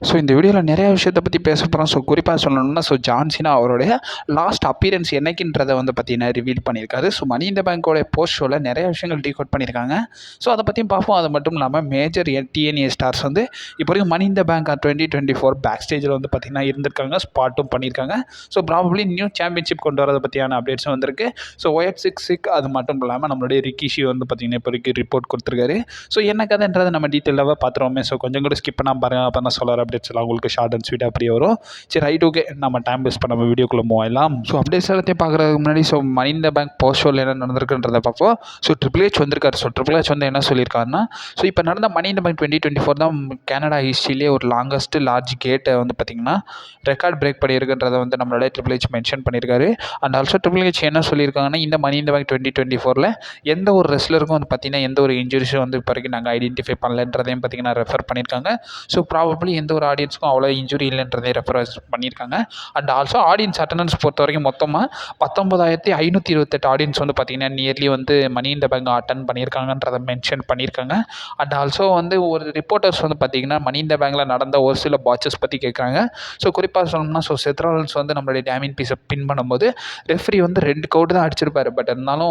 So இந்த வீடியோவில் நிறைய விஷயத்தை பற்றி பேச போகிறோம். ஸோ குறிப்பாக சொல்லணும்னா ஜான் சீனா அவருடைய லாஸ்ட் அப்பியரன்ஸ் என்னைக்குன்றதை பார்த்தீங்கன்னா ரிவீல் பண்ணியிருக்காரு. ஸோ மணி இந்த பேங்கோடைய போஸ்ட் ஷோவில் நிறைய விஷயங்கள் டீகோட் பண்ணியிருக்காங்க. ஸோ அதை பற்றியும் பார்ப்போம். அது மட்டும் இல்லாமல் மேஜர் டிஎன்ஏ ஸ்டார்ஸ் இப்போ வரைக்கும் மணி இந்த பேங்க் 2024 பேக் ஸ்டேஜில் பார்த்தீங்கன்னா இருந்திருக்காங்க, ஸ்பாட்டும் பண்ணியிருக்காங்க. ஸோ ப்ராபப்ளி நியூ சாம்பியன்ஷிப் கொண்டு வரதை பற்றியான அப்டேட்ஸும் வந்திருக்கு. ஸோ OF66 அது மட்டும் இல்லாமல் நம்மளுடைய ரிக்கிஷி பார்த்தீங்கன்னா இப்போ வரைக்கும் ரிப்போர்ட் கொடுத்துருக்காரு. ஸோ என்ன கதைன்றதை நம்ம டீட்டெயிலாக பார்த்துருவோமே. ஸோ கொஞ்சம் கூட ஸ்கிப் பண்ணாமல் பாருங்கள், அப்போ தான் சொல்கிற அப்டேட்ஸ் எல்லாம் உங்களுக்கு ஷார்ட் அண்ட் ஸ்வீட்டாக அப்படியே வரும். சரி, ரைட், ஓகே, நம்ம டைம் வேஸ்ட் பண்ண வீடியோக்குள்ளே மூவ் ஆகலாம். ஸோ அப்டேட்ஸ் எல்லாத்தையும் பார்க்குறதுக்கு முன்னாடி மணி இந்த பேங்க் போஸ்ட் ஷோவில் என்ன நடந்திருக்குன்றதை பார்ப்போம். ஸோ ட்ரிபிள் ஹெச் வந்திருக்காரு. ஸோ ட்ரிபிள் ஹெச் என்ன சொல்லியிருக்காருன்னா, ஸோ இப்போ நடந்த மணி இந்த பேங்க் 2024 தான் கனடா ஹிஸ்ட்ரியிலே ஒரு லார்ஜ் கேட்டை பார்த்திங்கன்னா ரெக்கார்ட் பிரேக் பண்ணியிருக்குன்றதை நம்மளோட ட்ரிபிள் ஹெச் மென்ஷன் பண்ணியிருக்காரு. அண்ட் ஆல்சோ ட்ரிபிள் ஹெச் என்ன சொல்லியிருக்காங்கன்னா, இந்த மணி இந்த பேங்க் 2024 எந்த ஒரு ரெஸ்லருக்கும் பார்த்திங்கன்னா எந்த ஒரு இன்ஜுரிஸும் இப்போ வரைக்கும் நாங்கள் ஐடென்டிஃபை பண்ணலன்றதையும் பார்த்திங்கன்னா ரெஃபர் பண்ணியிருக்காங்க. ஸோ ப்ராபப்ளி எந்த ஒரு ஆடியன்ஸுக்கும் அவ்வளோ இன்ஜுரி இல்லைன்றதை ரெஃபரன்ஸ் பண்ணியிருக்காங்க. அண்ட் ஆல்சோ ஆடியன்ஸ் அட்டண்டன்ஸ் பொறுத்த வரைக்கும் மொத்தமாக 19,528 ஆடியன்ஸ் பார்த்திங்கன்னா நியர்லி மணி இந்த பேங்க் அட்டன் பண்ணியிருக்காங்கன்றதை மென்ஷன் பண்ணியிருக்காங்க. அண்ட் ஆல்சோ ஒரு ரிப்போர்ட்டர்ஸ் பார்த்திங்கன்னா மணி இந்த பேங்கில் நடந்த ஒரு சில பாட்சஸ் பற்றி கேட்குறாங்க. ஸோ குறிப்பாக சொல்லணும்னா செத் ராலின்ஸ் நம்மளுடைய டேமின் பீஸை பின் பண்ணும்போது ரெஃப்ரி 2 கவுண்ட் தான் அடிச்சிருப்பாரு. பட் இருந்தாலும்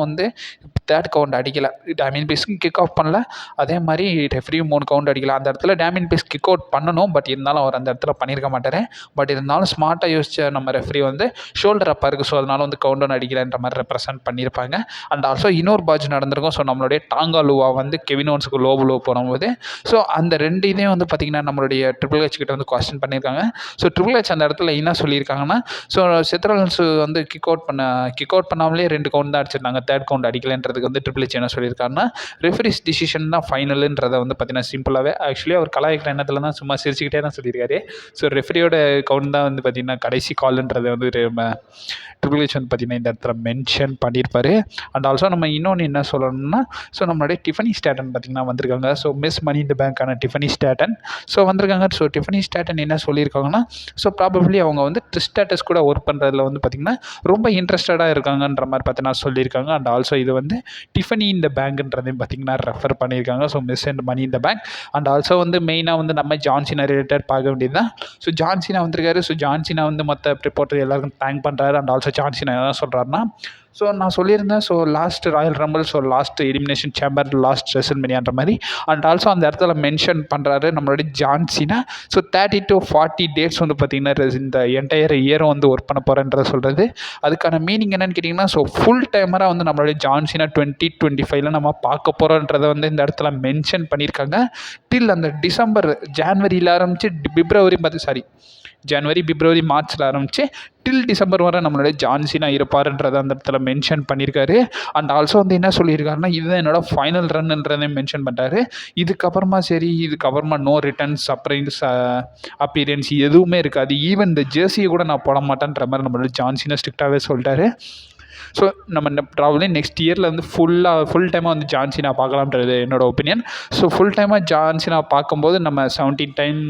3rd கவுண்ட் அடிக்கலை. டேமின் பீஸ்க்கு கிக் ஆஃப் பண்ணல. அதே மாதிரி ரெஃப்ரியும் 3 கவுண்ட் அடிக்கல. அந்த இடத்துல டேமின் பீஸ் கிக் அவுட் பண்ணணும். பட் இருந்தாலும் அவர் அந்த இடத்துல பண்ணியிருக்க மாட்டார். பட் இருந்தாலும் ஸ்மார்ட்டாக யோசிச்ச நம்ம ரெஃப்ரி ஷோல்டர் அப்பா இருக்குது. ஸோ அதனால கவுண்ட் ஒன் அடிக்கலைன்ற மாதிரி ரெப்ரசென்ட் பண்ணியிருப்பாங்க. அண்ட் ஆல்சோ இன்னொரு பாட்ச் நடந்திருக்கும். ஸோ நம்மளுடைய டாங்கா லூவா கெவின் ஓவன்ஸுக்கு லோ போகும்போது ஸோ அந்த 2 இதையும் பார்த்திங்கன்னா நம்மளுடைய ட்ரிபிள் ஹெச் கிட்ட கொஸ்டின் பண்ணியிருக்காங்க. ஸோ ட்ரிபிள் ஹெச் அந்த இடத்துல என்ன சொல்லியிருக்காங்கன்னா, ஸோ செத் ராலின்ஸ் கிக் அவுட் பண்ணாமலே 2 கவுண்ட் தான் அடிச்சிருந்தாங்க, 3rd கவுண்ட் அடிக்கலைன்றதுக்கு ட்ரிபிள் ஹெச் என்ன சொல்லியிருக்காருன்னா, ரெஃப்ரிஸ் டிசிஷன் தான் ஃபைனலுன்றதை பார்த்தீங்கன்னா சிம்பிளாகவே ஆக்சுவலி அவர் கலாய்க்கிற எண்ணத்தில் தான் சும்மா சிரிச்சுக்கிட்டே தான் சொல்லியிருக்காரு. ஸோ ரெஃப்ரியோட கவுண்ட் தான் பார்த்திங்கன்னா கடைசி கால்ன்றதை ட்ரிபிள் ஹெச் பார்த்திங்கன்னா இந்த இடத்துல மென்ஷன் பண்ணியிருப்பார். அண்ட் ஆல்சோ நம்ம இன்னொன்று என்ன சொல்லணும்னா, ஸோ நம்மளுடைய டிஃபனி ஸ்டாட்டன் பார்த்திங்கன்னா வந்திருக்காங்க. ஸோ மிஸ் மணி இந்த பேங்க்கான டிஃபனி ஸ்டாட்டன் ஸோ வந்திருக்காங்க. ஸோ டிஃபனி ஸ்டாட்டன் என்ன சொல்லியிருக்காங்கன்னா, ஸோ ப்ராபப்ளி அவங்க ட்ரிஸ்டாட்டஸ் கூட ஒர்க் பண்ணுறதுல பார்த்திங்கன்னா ரொம்ப இன்ட்ரெஸ்டடாக இருக்காங்கன்ற மாதிரி பார்த்தீங்கன்னா சொல்லியிருக்காங்க. அண்ட் ஆல்சோ இது டிஃபனி இந்த பேங்க்ன்றதையும் பார்த்திங்கன்னா ரெஃபர் பண்ணியிருக்காங்க. ஸோ மிஸ் அண்ட் மணி இந்த பேங்க். அண்ட் ஆல்சோ மெயினாக நம்ம ஜான் சீனா ரிலேட்டட் பார்க்க வேண்டியது தான். ஸோ ஜான் சீனா வந்திருக்காரு. ஸோ ஜான் சீனா மொத்த ரிப்போர்ட்டர் எல்லாருக்கும் தேங்க் பண்ணுறாரு. அண்ட் ஆல்சோ ஜான் சீனா என்ன சொல்கிறாருன்னா, ஸோ நான் சொல்லியிருந்தேன், so last royal rumble, so last elimination chamber, last ரெசல்மேனியான்ற மாதிரி. அண்ட் ஆல்சோ அந்த இடத்துல மென்ஷன் பண்ணுறாரு நம்மளுடைய John Cena. So 30 to 40 dates பார்த்திங்கன்னா இந்த என்டையர் இயரும் ஒர்க் பண்ண போகிறேன்றத சொல்கிறது. அதுக்கான மீனிங் என்னென்னு கேட்டிங்கன்னா, ஸோ ஃபுல் டைமராக நம்மளுடைய ஜான் சீனா 2025 நம்ம பார்க்க போகிறோன்றதை இந்த இடத்துல மென்ஷன் பண்ணியிருக்காங்க. டில் அந்த ஜான்வரியில் ஆரம்பித்து ஜனவரி, பிப்ரவரி, மார்ச்சில் ஆரம்பித்து டில் டிசம்பர் வரை நம்மளுடைய ஜான் சீனா இருப்பாருன்றதை அந்த இடத்துல மென்ஷன் பண்ணியிருக்காரு. அண்ட் ஆல்சோ என்ன சொல்லியிருக்காருன்னா, இதுதான் என்னோடய ஃபைனல் ரன்ன்றதையும் மென்ஷன் பண்ணுறாரு. இதுக்கப்புறமா நோ ரிட்டர்ன்ஸ், அப்பீரியன்ஸ் எதுவுமே இருக்காது. ஈவன் இந்த ஜெர்சியை கூட நான் போட மாட்டேன்ற மாதிரி நம்மளோட ஜான் சீனா ஸ்ட்ரிக்டாகவே சொல்லிட்டாரு. ஸோ நம்ம ப்ராப்ளி நெக்ஸ்ட் இயரில் ஃபுல் டைமாக ஜான் சீனா பார்க்கலாம்ன்றது என்னோடய ஒப்பீனியன். ஸோ ஃபுல் டைமாக ஜான் சீனா பார்க்கும்போது நம்ம 17 டைம்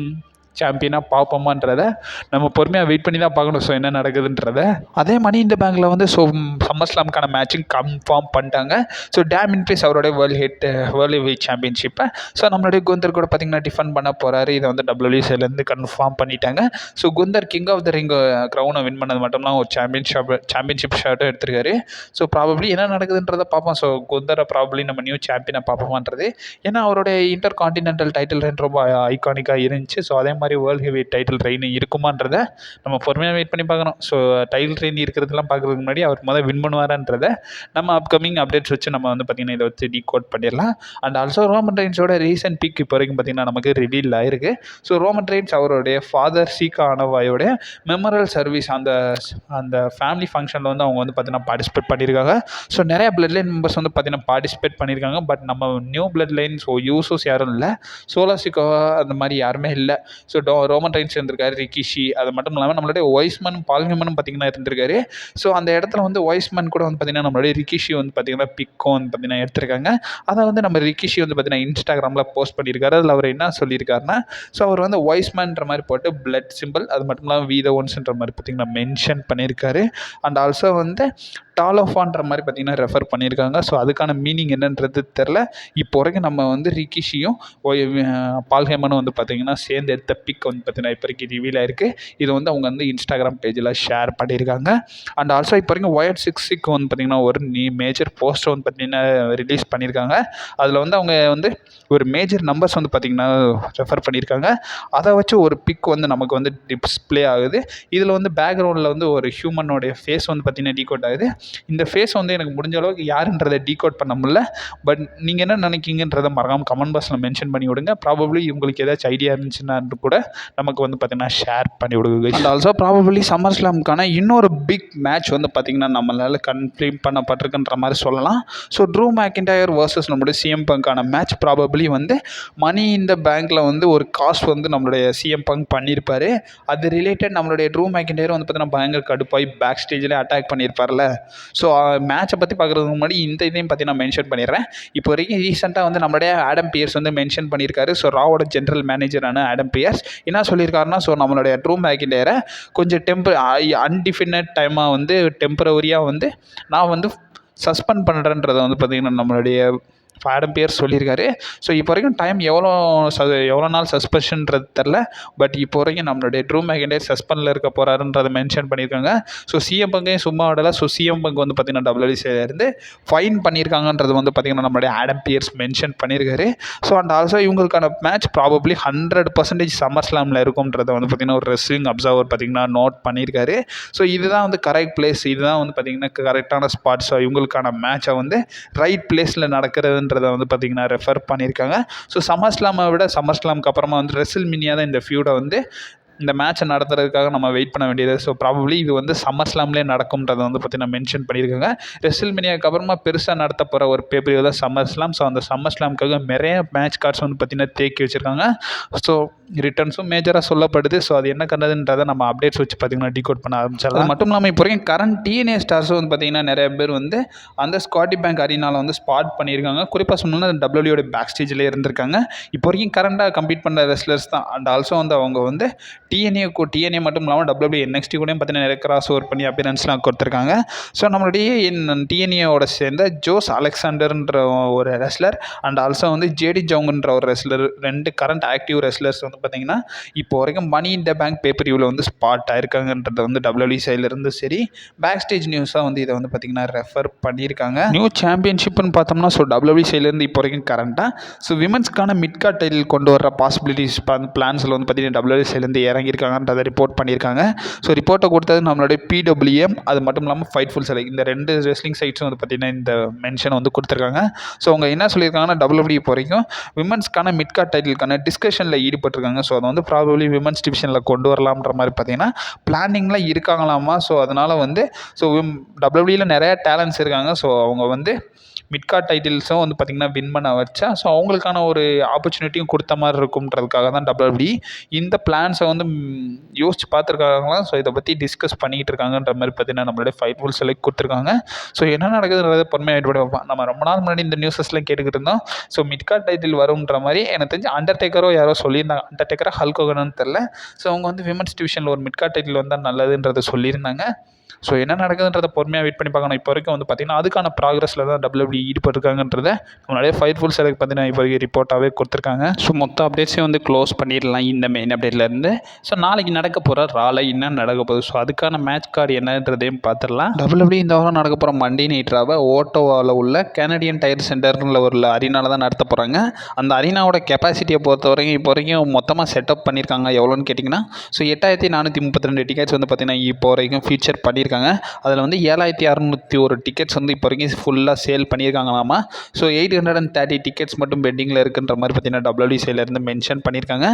சாம்பியனாக பார்ப்போமான்றதை நம்ம பொறுமையாக வெயிட் பண்ணி தான் பார்க்கணும். ஸோ என்ன நடக்குதுன்றதை அதே மணி இந்த பேங்கில் சம்மர் ஸ்லாம்க்கான மேட்சிங் கன்ஃபார்ம் பண்ணிட்டாங்க. ஸோ டேமின் பீஸ் அவருடைய வேர்ல்டு வெயிட் சாம்பியன்ஷிப்பை ஸோ நம்மளுடைய குந்தர் கூட பார்த்திங்கன்னா டிஃபன் பண்ண போகிறாரு. இதை WBCலேருந்து கன்ஃபார்ம் பண்ணிட்டாங்க. So Gunther king of the ring க்ரௌனை வின் பண்ணது மட்டும்தான் ஒரு சாம்பியன்ஷிப் ஷர்ட்டும் எடுத்திருக்காரு. ஸோ ப்ராபப்ளி என்ன நடக்குதுன்றதை பார்ப்போம். ஸோ குந்தரை ப்ராபப்ளி நம்ம நியூ சாம்பியனை பார்ப்போமான்றது, ஏன்னா அவருடைய இன்டர் கான்டினென்டல் டைட்டில் ரெயின் ரொம்ப ஐகானிக்காக இருந்துச்சு. ஸோ அதே மாதிரி வேர்ல்டு ஹெவி டைட்டில் ரெயின் இருக்குமான்றதை நம்ம பொறுமையாக வெயிட் பண்ணி பார்க்கணும். ஸோ டைட்டில் ரெயின் இருக்கிறதுலாம் பார்க்குறதுக்கு முன்னாடி அவர் வின் பண்ணுவாரான்றதை நம்ம அப்கமிங் அப்டேட்ஸ் வச்சு நம்ம பார்த்திங்கன்னா இதை டீகோட் பண்ணிடலாம். அண்ட் ஆல்சோ ரோமன் ரெயின்ஸோட ரீசன்ட் பீக் இப்போ வரைக்கும் பார்த்திங்கன்னா நமக்கு ரிவீல் ஆயிருக்கு. ஸோ ரோமன் ரெயின்ஸ் அவருடைய ஃபாதர் சீகா அனவாயோட மெமரல் சர்வீஸ் அந்த ஃபேமிலி ஃபங்க்ஷனில் அவங்க பார்த்திங்கன்னா பார்ட்டிசிபேட் பண்ணியிருக்காங்க. ஸோ நிறைய பிளட் லைன் மெம்பர்ஸ் பார்த்திங்கன்னா பார்ட்டிசிபேட் பண்ணியிருக்காங்க. பட் நம்ம நியூ பிளட் லைன் யூசர்ஸ் யாரும் இல்லை. சோலா சிக்கோவா அந்த மாதிரி யாருமே இல்லை. ஸோ ரோமன் ரெயின்ஸ் இருந்திருக்காரு, ரிக்கிஷி, அது மட்டும் இல்லாமல் நம்மளுடைய ஒய்ஸ்மன் பால்ஹெமனும் பார்த்திங்கன்னா இருந்திருக்காரு. ஸோ அந்த இடத்துல ஒய்ஸ்மன் கூட பார்த்திங்கன்னா நம்மளுடைய ரிக்கிஷி பார்த்திங்கன்னா பிக்கும் பார்த்திங்கன்னா எடுத்திருக்காங்க. அதை நம்ம ரிக்கிஷி பார்த்திங்கன்னா இன்ஸ்டாகிராமில் போஸ்ட் பண்ணியிருக்காரு. அதில் அவர் என்ன சொல்லியிருக்காருன்னா, ஸோ அவர் ஒய்ஸ்மன்ற மாதிரி போட்டு பிளட் சிம்பிள், அது மட்டும் இல்லாமல் வீத ஒன்ஸ்ன்ற மாதிரி பார்த்திங்கன்னா மென்ஷன் பண்ணியிருக்காரு. அண்ட் ஆல்சோ டாலோஃபான்ற மாதிரி பார்த்தீங்கன்னா ரெஃபர் பண்ணியிருக்காங்க. ஸோ அதுக்கான மீனிங் என்னன்றது தெரில. இப்போ வரைக்கும் நம்ம வந்து ரிக்கிஷியும் பால் ஹேமனும் வந்து பார்த்தீங்கன்னா சேர்ந்து எடுத்த பிக் வந்து பார்த்தீங்கன்னா இப்போ வரைக்கும் ரிவீல் ஆயிருக்கு. இது வந்து அவங்க வந்து இன்ஸ்டாகிராம் பேஜில் ஷேர் பண்ணியிருக்காங்க. அண்ட் ஆல்சோ இப்போ வரைக்கும் ஒயர்ட் 66 வந்து பார்த்தீங்கன்னா ஒரு மேஜர் போஸ்டர் வந்து பார்த்தீங்கன்னா ரிலீஸ் பண்ணியிருக்காங்க. அதில் வந்து அவங்க வந்து ஒரு மேஜர் நம்பர்ஸ் வந்து பார்த்திங்கன்னா ரெஃபர் பண்ணியிருக்காங்க. அதை வச்சு ஒரு பிக் வந்து நமக்கு வந்து டிஸ்பிளே ஆகுது. இதில் வந்து பேக்ரவுண்டில் வந்து ஒரு ஹியூமனோடைய ஃபேஸ் வந்து பார்த்திங்கன்னா டீகோட் ஆகுது. இந்த ஃபேஸ் வந்து எனக்கு முடிஞ்ச அளவுக்கு யாருன்றதை டீகோட் பண்ண முடியல. பட் நீங்கள் என்ன நினைக்கிங்கன்றதை மறக்காமல் கமெண்ட் பாக்ஸில் மென்ஷன் பண்ணி விடுங்க. ப்ராபப்ளி உங்களுக்கு ஏதாச்சும் ஐடியா இருந்துச்சுன்னா கூட நமக்கு வந்து பார்த்திங்கன்னா ஷேர் பண்ணி விடுங்க. அண்ட் ஆல்சோ ப்ராபப்ளி சம்மர் ஸ்லாமுக்கான இன்னொரு பிக் மேட்ச் வந்து பார்த்திங்கன்னா நம்மளால் கன்ஃபார்ம் பண்ணப்பட்டிருக்குன்ற மாதிரி சொல்லலாம். ஸோ ட்ரூ மேக்கின்டயர் வர்சஸ் நம்மளுடைய சிஎம் பங்கான மேட்ச் ப்ராபப்ளி வந்து மணி இந்த பேங்க்கில் வந்து ஒரு காஸ்ட் வந்து நம்மளுடைய சிஎம் பங்க் பண்ணியிருப்பார். அது ரிலேட்டட் நம்மளுடைய ட்ரூ மேக்கின்டயர் வந்து பார்த்தீங்கன்னா பயங்கர கடுப்பாகி பேக் ஸ்டேஜில் அட்டாக் பண்ணியிருப்பார்ல. ஸோ மேட்சை பற்றி பார்க்குறதுக்கு முன்னாடி இந்த இதையும் பற்றி நான் மென்ஷன் பண்ணிடுறேன். இப்போ வரைக்கும் ரீசெண்டாக வந்து நம்மளுடைய ஆடம் பியர்ஸ் வந்து மென்ஷன் பண்ணியிருக்காரு. ஸோ ராவோட ஜென்ரல் மேனேஜரான ஆடம் பியர்ஸ் என்ன சொல்லியிருக்காருன்னா, ஸோ நம்மளுடைய ட்ரூ மேக்கின்டயரை கொஞ்சம் அன்டிஃபினட் டைமாக வந்து டெம்பரவரியாக வந்து நான் வந்து சஸ்பெண்ட் பண்ணுறேன்றதை வந்து பார்த்திங்கன்னா நம்மளுடைய ஆடம் பியர்ஸ் சொல்லியிருக்காரு. ஸோ இப்போ வரைக்கும் டைம் எவ்வளோ நாள் சஸ்பென்ஷன்றது தெரில. பட் இப்போ வரைக்கும் நம்மளுடைய ட்ரூ மேக்கின்டயர் சஸ்பெண்டில் இருக்க போகிறாருன்றதை மென்ஷன் பண்ணியிருக்காங்க. ஸோ சிஎம் பங்கையும் சும்மா விடலை. ஸோ சிஎம் பங்க் வந்து பார்த்திங்கன்னா டபிள்யூசியிலேருந்து ஃபைன் பண்ணியிருக்காங்கன்றது வந்து பார்த்திங்கன்னா நம்மளுடைய ஆடம் பியர்ஸ் மென்ஷன் பண்ணியிருக்காரு. ஸோ அண்ட் ஆல்சோ இவங்களுக்கான மேட்ச் ப்ராபப்ளி 100% சம்மர் ஸ்லாமில் இருக்கும்ன்றதை வந்து பார்த்திங்கன்னா ஒரு ரெஸ்லிங் அப்சர்வர் பார்த்திங்கன்னா நோட் பண்ணியிருக்காரு. ஸோ இதுதான் வந்து கரெக்ட் பிளேஸ், இதுதான் வந்து பார்த்திங்கன்னா கரெக்டான ஸ்பாட். ஸோ இவங்களுக்கான மேட்சை வந்து ரைட் பிளேஸில் நடக்கிறது வந்து பார்த்திங்கன்னா ரெஃபர் பண்ணியிருக்காங்க. ஸோ சம்மர் ஸ்லாமை விட சம்மர் ஸ்லாமுக்கு அப்புறமா வந்து ரெசில்மேனியா தான் இந்த ஃபியூடை வந்து இந்த மேட்சை நடத்துறதுக்காக நம்ம வெயிட் பண்ண வேண்டியது. ஸோ ப்ராபப்ளி இது வந்து சம்மர் ஸ்லாம்லேயே நடக்கும்ன்றதை வந்து பார்த்திங்கன்னா மென்ஷன் பண்ணியிருக்காங்க. ரெசில்மேனியாவுக்கு அப்புறமா பெருசாக நடத்த போகிற ஒரு பேப்பர் தான் சம்மர் ஸ்லாம். ஸோ அந்த சம்மர் ஸ்லாமுக்காக நிறைய மேட்ச் கார்ட்ஸ் வந்து பார்த்திங்கன்னா தேக்கி வச்சுருக்காங்க. ஸோ ரிட்டர்ன்ஸும் மேஜராக சொல்லப்படுது. ஸோ அது என்ன கண்டதுன்றதை நம்ம அப்டேட்ஸ் வச்சு பார்த்திங்கன்னா டிகோட் பண்ண ஆரம்பிச்சிடலாம். அது மட்டும் இல்லாமல் இப்போ வரைக்கும் கரண்ட் டிஎன்ஏ ஸ்டார்ஸும் வந்து பார்த்திங்கன்னா நிறைய பேர் வந்து அந்த ஸ்காட்டி பேங்க் அரினாவில் வந்து ஸ்பாட் பண்ணியிருக்காங்க. குறிப்பாக சொன்னோன்னா டபிள்யூடியோட பேக் ஸ்டேஜில் இருந்திருக்காங்க. இப்போ வரைக்கும் கரண்டாக கம்ப்ளீட் பண்ணுற ரெஸ்லர்ஸ் தான். அண்ட் ஆல்சோ வந்து அவங்க வந்து டிஎன்ஏ மட்டும் இல்லாமல் டபிள்யூபிள்யூ NXT கூடயும் பார்த்தீங்கன்னா நிறைய கிராஸ் ஓவர் பண்ணி அப்பியரன்ஸ்லாம் கொடுத்துருக்காங்க. ஸோ நம்மளுடைய டிஎன்ஏவோட சேர்ந்த ஜோஸ் அலெக்சாண்டர்ன்ற ஒரு ரெஸ்லர் அண்ட் ஆல்சோ வந்து ஜேடி ஜவுங்குன்ற ஒரு ரெஸ்லர், 2 கரண்ட் ஆக்டிவ் ரெஸ்லர்ஸ் வந்து பார்த்திங்கன்னா இப்போ வரைக்கும் மணி இன் த பேங்க் பேப்பரியூவில் வந்து ஸ்பாட் ஆயிருக்காங்கன்றதை வந்து டபிள்யூபிள்யூ சைட்லேருந்து சரி பேக் ஸ்டேஜ் நியூஸாக வந்து இதை வந்து பார்த்திங்கன்னா ரெஃபர் பண்ணியிருக்காங்க. நியூ சாம்பியன்ஷிப்னு பார்த்தோம்னா ஸோ டபிள்யூபிள்யூ சைட்லேருந்து இப்போ வரைக்கும் கரண்ட்டாக ஸோ விமன்ஸ்க்கான மிட்கார்ட் டைட்டில் கொண்டு வர பாசிபிலிட்டிஸ் பிளான்ஸில் வந்து பார்த்திங்கன்னா டபிள்யூபிள்யூ சைட்லேருந்து இறங்கியிருக்காங்கன்றதை ரிப்போர்ட் பண்ணியிருக்காங்க. ஸோ ரிப்போர்ட்டை கொடுத்தது நம்மளுடைய PWM, அது மட்டும் இல்லாமல் ஃபைட்ஃபுல் செலக்ட், இந்த 2 ரெஸ்லிங் சைட்ஸும் வந்து பார்த்திங்கன்னா இந்த மென்ஷன் வந்து கொடுத்துருக்காங்க. ஸோ அவங்க என்ன சொல்லியிருக்காங்கன்னா டபிள்யூபிள்யூ இப்போ வரைக்கும் விமன்ஸ்க்கான மிட்கார்ட் டைட்டிலுக்கான டிஸ்கஷனில் ஈடுபட்டிருக்காங்க. ஸோ அதை வந்து ப்ராபப்ளி விமன்ஸ் டிவிஷனில் கொண்டு வரலாம்ன்ற மாதிரி பார்த்திங்கன்னா பிளானிங்கில் இருக்காங்களாமா. ஸோ அதனால் வந்து ஸோ டபிள்யூபிள்யூவில் நிறையா டேலண்ட்ஸ் இருக்காங்க. ஸோ அவங்க வந்து மிட்கார்ட் டைட்டில்ஸும் வந்து பார்த்திங்கன்னா வின் பண்ண வச்சா ஸோ அவங்களுக்கான ஒரு ஆப்பர்ச்சுனிட்டியும் கொடுத்த மாதிரி இருக்கும்ன்றதுக்காக தான் டபிள்யூபிள்யூ இந்த பிளான்ஸை வந்து யோசிச்சு பார்த்துருக்காங்களாம். ஸோ இதை பற்றி டிஸ்கஸ் பண்ணிக்கிட்டு இருக்காங்கன்ற மாதிரி பார்த்திங்கன்னா நம்மளுடைய ஃபைட்ஃபுல் செலக்ட் கொடுத்துருக்காங்க. ஸோ என்ன நடக்குதுன்றதை பொறுமையாக வெயிட் பண்ணி நம்ம ரொம்ப நாள் முன்னாடி இந்த நியூஸஸ்லாம் கேட்டுக்கிட்டு இருந்தோம். ஸோ மிட்கார்ட் டைட்டில் வரும்ன்ற மாதிரி எனக்கு தெரிஞ்சு அண்டர்டேக்கரோ யாரோ சொல்லியிருந்தாங்க. அண்டர்டேக்கரா ஹல்க் ஹோகன்னு தெரில. ஸோ அவங்க வந்து விமன்ஸ் டிவிஷனில் ஒரு மிட்கார்ட் டைட்டில் வந்தால் நல்லதுன்றதை சொல்லியிருந்தாங்க. ஸோ என்ன நடக்குதுன்றதை பொறுமையாக வெயிட் பண்ணி பார்க்கணும். இப்போ வரைக்கும் வந்து பார்த்திங்கன்னா அதுக்கான ப்ராக்ரஸில் தான் டபிள்யூபிள்யூ ஈடுபட்டிருக்காங்கன்றதை நம்மளுடைய ஃபைட்ஃபுல் செலக்ட் பார்த்திங்கன்னா இப்போ வரைக்கும் ரிப்போர்ட்டாகவே கொடுத்துருக்காங்க. ஸோ மொத்த அப்டேட்ஸையும் வந்து க்ளோஸ் பண்ணிடலாம் இந்த மெயின் அப்டேட்லேருந்து. ஸோ நாளைக்கு நடக்க போகிற ரால என்ன நடக்க போகுது, ஸோ அதுக்கான மேட்ச் கார்டு என்னன்றதையும் பார்த்துடலாம். டபிள்யூபிள்யூ இந்த வாரம் நடக்க போகிற மண்டே நைட் ராவை ஓட்டோவாவில் உள்ள கனடியன் டயர் சென்டர்ல ஒரு அரினாவில் தான் நடத்த போகிறாங்க. அந்த அரினாவோட கெப்பாசிட்டியை பொறுத்த வரைக்கும் இப்போ வரைக்கும் மொத்தமாக செட்டப் பண்ணியிருக்காங்க. எவ்வளோன்னு கேட்டிங்கன்னா ஸோ 8432 டிக்கெட்ஸ் வந்து பார்த்திங்கன்னா இப்போ வரைக்கும் ஃபியூச்சர் பண்ணியிருக்காங்க. அதில் வந்து 7601 டிக்கெட்ஸ் வந்து இப்போ வரைக்கும் ஃபுல்லாக சேல் பண்ணியிருக்காங்களாமா. ஸோ 830 டிக்கெட்ஸ் மட்டும் பெண்டிங்கில் இருக்குன்ற மாதிரி பார்த்திங்கன்னா டபிள்யூபிள்யூ சைட்லேருந்து மென்ஷன் பண்ணியிருக்காங்க.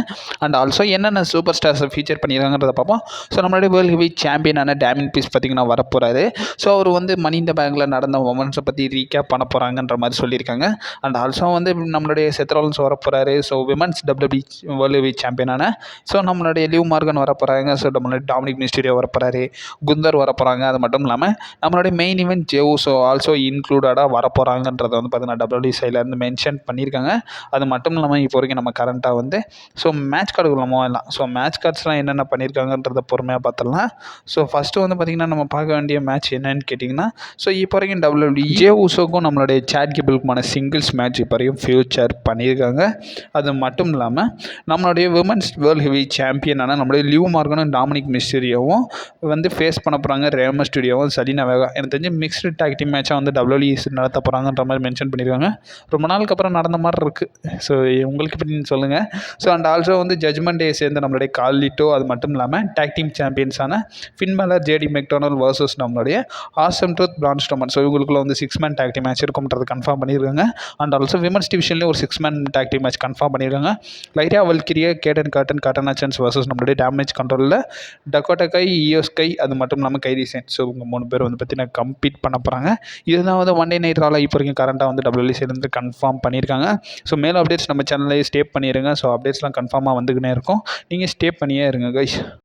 அண்ட் ஆல்சோ என்னென்ன சூப்பர் ஸ்டார்ஸை ஃபீச்சர் பண்ணியிருக்காங்கன்றத பார்ப்போம். ஸோ நம்மளுடைய வேர்ல்டு ஹெவி சாம்பியனான டேமின் பீஸ் பார்த்திங்கன்னா வரப்போகிறாரு. ஸோ அவர் வந்து மணி இந்த பேங்கில் நடந்த மொமெண்ட்ஸை பற்றி ரீகேப் பண்ண போகிறாங்கன்ற மாதிரி சொல்லியிருக்காங்க. அண்ட் ஆல்சோ வந்து நம்மளுடைய செத் ராலின்ஸ் வரப்போகிறாரு. So women's WW world heavy சாம்பியனான ஸோ நம்மளுடைய லிவ் மார்கன் வரப்போகிறாங்க. ஸோ நம்மளுடைய டாமினிக் மிஸ்டீரியோ வரப்போகிறாரு. குந்தர் வரப்போகிறாங்க. அது மட்டும் இல்லாமல் நம்மளுடைய main event Jey Uso also இன்க்ளூடடாக வரப்போகிறாங்க போகிறாங்கன்றத வந்து பார்த்தீங்கன்னா WWE சைட்லேருந்து மென்ஷன் பண்ணியிருக்காங்க. அது மட்டும் இல்லாமல் இப்போ வரைக்கும் நம்ம கரண்ட்டாக வந்து ஸோ மேட்ச் கார்டுக்குள்ள போகலாம். ஸோ மேட்ச் கார்ட்ஸ்லாம் என்னென்ன பண்ணியிருக்காங்கன்றத பொறுமையாக பார்த்துடலாம். ஸோ ஃபஸ்ட்டு வந்து பார்த்திங்கன்னா நம்ம பார்க்க வேண்டிய மேட்ச் என்னன்னு கேட்டிங்கன்னா, ஸோ இப்போ வரைக்கும் WWE ஜே உசோக்கும் நம்மளுடைய சேட் கேபிளுக்குமான சிங்கிள்ஸ் மேட்ச் இப்போ வரைக்கும் ஃபியூச்சர் பண்ணியிருக்காங்க. அது மட்டும் இல்லாமல் நம்மளுடைய விமன்ஸ் வேர்ல்டு ஹெவி சாம்பியனான நம்மளுடைய லிவ் மார்கனும் டாமினிக் மிஸ்டீரியோவும் வந்து ஃபேஸ் பண்ண போகிறாங்க. ரே மிஸ்டீரியோவும் சலீனா வேகா. எனக்கு தெரிஞ்சு மிக்ஸ்டு டாக் டீம் மேட்சாக வந்து WWE நடத்த போகிறாங்கன்ற மாதிரி மென்ஷன் பண்ணியிருக்காங்க. ரொம்ப நாளுக்கு அப்புறம் நடந்த மாதிரி இருக்குது. ஸோ உங்களுக்கு எப்படின்னு சொல்லுங்கள். ஸோ அண்ட் ஆல்சோ வந்து ஜட்மெண்ட் டே சேர்ந்து நம்மளுடைய காலிட்டோ, அது மட்டும் இல்லாமல் டாக் டீம் சாம்பியன்ஸான Finn Balor, JD McDonagh versus நம்மளுடைய awesome truth, Braun Strowman. So இவங்களுக்குள்ள வந்து 6 மேன் டாக் டீம் மேட்ச் இருக்கும்ன்றது கன்ஃபார்ம் பண்ணியிருக்காங்க. அண்ட் ஆல்சோ விமன்ஸ் டிவிஷன்லேயும் ஒரு 6 man tag team match confirm பண்ணியிருக்காங்க. லைரியா வல்கிரியா, கேடன் காட்டன் ஆச்சன்ஸ் வர்சஸ் நம்மளுடைய டேமேஜ் கண்ட்ரோலில் டக்கோட்டா கை, இயோ ஸ்கை, அது மட்டும் இல்லாமல் கைரி செயின். ஸோ இவங்க 3 பேர் வந்து பார்த்தீங்கன்னா கம்பீட் பண்ண போகிறாங்க. இதுதான் வந்து ஒன் டே நைட் ரால இப்போ வரைக்கும் கரண்ட்டாக வந்து WWE சைட்லேருந்து கன்ஃபார்ம் பண்ணியிருக்காங்க. ஸோ மேலும் அப்டேட்ஸ் நம்ம சேனல்லே ஸ்டே பண்ணிடுங்க. ஸோ அப்டேட்ஸ்லாம் கன்ஃபார்மாக வந்துக்கினே இருக்கும். நீங்கள் ஸ்டே பண்ணியே இருங்க கைஸ்.